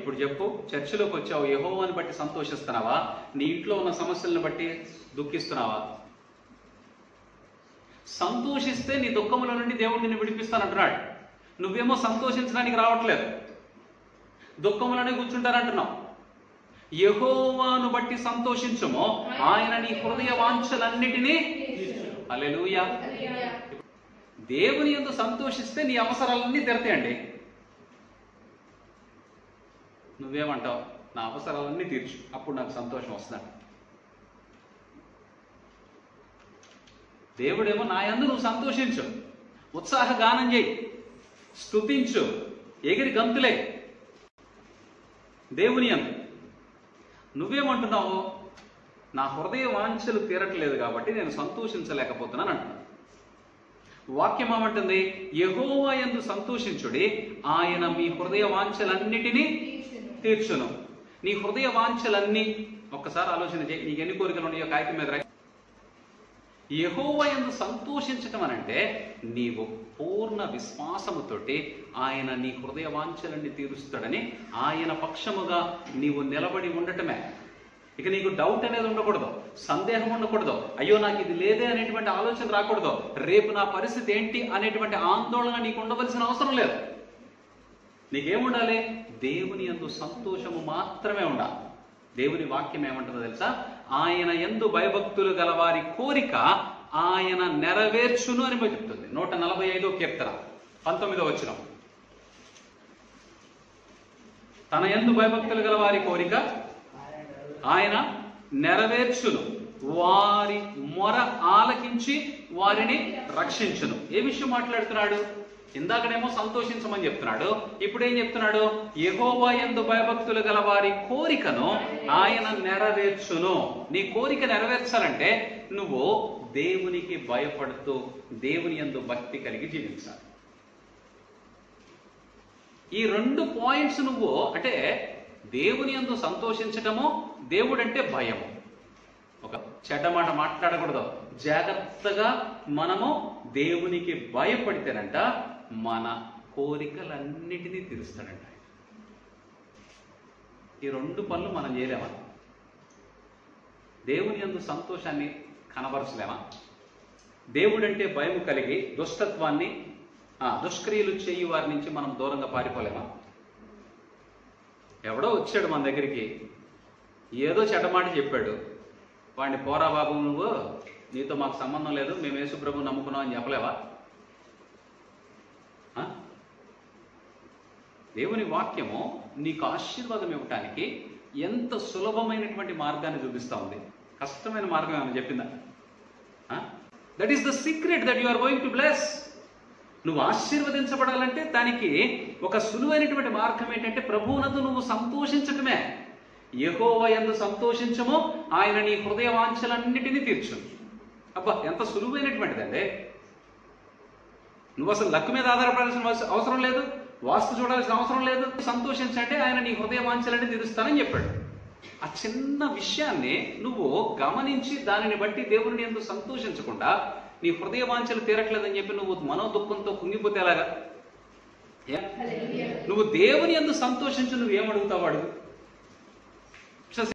ఇప్పుడు చెప్పు, చర్చిలోకి వచ్చావు, యెహోవాని బట్టి సంతోషిస్తున్నావా? నీ ఇంట్లో ఉన్న సమస్యలను బట్టి దుఃఖిస్తున్నావా? సంతోషిస్తే నీ దుఃఖముల నుండి దేవుడు నిన్ను విడిపిస్తానంటున్నాడు. నువ్వేమో సంతోషించడానికి రావట్లేదు, దుఃఖములనే కూర్చుంటారంటున్నావు. యెహోవాను బట్టి సంతోషించుము, ఆయన నీ హృదయ వాంఛలన్నిటినీ. హల్లెలూయా. దేవుని యందు సంతోషిస్తే నీ అవసరాలన్నీ తీరతాయండి. నువ్వేమంటావు? నా అవసరాలన్నీ తీర్చు, అప్పుడు నాకు సంతోషం వస్తున్నాడు. దేవుడేమో నా యందు నువ్వు సంతోషించు, ఉత్సాహ గానం చేయి, స్తుతించు, ఎగిరి గంతులే దేవుని యందు. నువ్వేమంటున్నావు? నా హృదయ వాంఛలు తీరట్లేదు కాబట్టి నేను సంతోషించలేకపోతున్నాను అంటున్నాను. వాక్యం ఏమంటుంది? యెహోవా యందు సంతోషించుడి, ఆయన మీ హృదయ వాంఛలన్నిటినీ తీర్చును. నీ హృదయ వాంఛలన్నీ ఒక్కసారి ఆలోచన చేయి. నీకు ఎన్ని కోరికలు ఉన్నాయో కాగితం మీద రాయి. యెహోవా యందు సంతోషించటం అనంటే నీవు పూర్ణ విశ్వాసముతోటి ఆయన నీ హృదయ వాంఛలన్నీ తీరుస్తాడని ఆయన పక్షముగా నీవు నిలబడి ఉండటమే. ఇక నీకు డౌట్ అనేది ఉండకూడదు, సందేహం ఉండకూడదు, అయ్యో నాకు ఇది లేదే అనేటువంటి ఆలోచన రాకూడదు, రేపు నా పరిస్థితి ఏంటి అనేటువంటి ఆందోళన నీకు ఉండవలసిన అవసరం లేదు. నీకేముండాలి? దేవుని యందు సంతోషము మాత్రమే ఉండాలి. దేవుని వాక్యం ఏమంటుందో తెలుసా? ఆయన యందు భయభక్తులు గల వారి కోరిక ఆయన నెరవేర్చును అని చెప్తుంది. 145వ కీర్తన 19వ వచనం. తన యందు భయభక్తులు గల వారి కోరిక ఆయన నెరవేర్చును, వారి మొర ఆలకించి వారిని రక్షించును. ఏ విషయం మాట్లాడుతున్నాడు? ఇందాకనేమో సంతోషించమని చెప్తున్నాడు, ఇప్పుడు ఏం చెప్తున్నాడు? యెహోవా యందు భయభక్తులు గల వారి కోరికను ఆయన నెరవేర్చును. నీ కోరిక నెరవేర్చాలంటే నువ్వు దేవునికి భయపడుతూ దేవుని యందు భక్తి కలిగి జీవించాలి. ఈ 2 పాయింట్స్ నువ్వు అంటే దేవుని యందు సంతోషించటము, దేవుడంటే భయము. ఒక చెడ్డ మాట మాట్లాడకూడదు. జాగ్రత్తగా మనము దేవునికి భయపడితేనంట మన కోరికలన్నిటినీ తీరుస్తాడంట. ఈ 2 పనులు మనం చేయలేమా? దేవుని యందు సంతోషాన్ని కనబరచలేమా? దేవుడంటే భయం కలిగి దుష్టత్వాన్ని, దుష్క్రియలు చేయు వారి నుంచి మనం దూరంగా పారిపోలేమా? ఎవడో వచ్చాడు మన దగ్గరికి, ఏదో చెడ్డమాట చెప్పాడు, వాడిని పోరా బాబు, నువ్వు నీతో మాకు సంబంధం లేదు, మేము యేసు ప్రభువుని నమ్ముకున్నాం అని చెప్పలేవా? దేవుని వాక్యము నీకు ఆశీర్వాదం ఇవ్వటానికి ఎంత సులభమైనటువంటి మార్గాన్ని చూపిస్తా ఉంది. కష్టమైన మార్గం ఏమైనా చెప్పిందా? That is the secret that you are going to bless. నువ్వు ఆశీర్వదించబడాలంటే దానికి ఒక సులువైనటువంటి మార్గం ఏంటంటే ప్రభువునందు నువ్వు సంతోషించటమే. యెహోవా యందు సంతోషించము, ఆయన నీ హృదయ వాంఛలన్నిటినీ తీర్చును. అబ్బా, ఎంత సులువైనటువంటిదండి. నువ్వు అసలు లక్ మీద ఆధారపడాల్సిన అవసరం లేదు, వాస్తు చూడాల్సిన అవసరం లేదు. సంతోషించంటే ఆయన నీ హృదయ వాంఛలన్నీ తీరుస్తానని చెప్పాడు. ఆ చిన్న విషయాన్ని నువ్వు గమనించి దానిని బట్టి దేవుని యందు సంతోషించకుండా నీ హృదయ వాంఛలు తీరట్లేదని చెప్పి నువ్వు మనోదుఃఖంతో కుంగిపోతే ఎలాగా? నువ్వు దేవుని యందు సంతోషించు, నువ్వేమడుగుతావు అడుగు.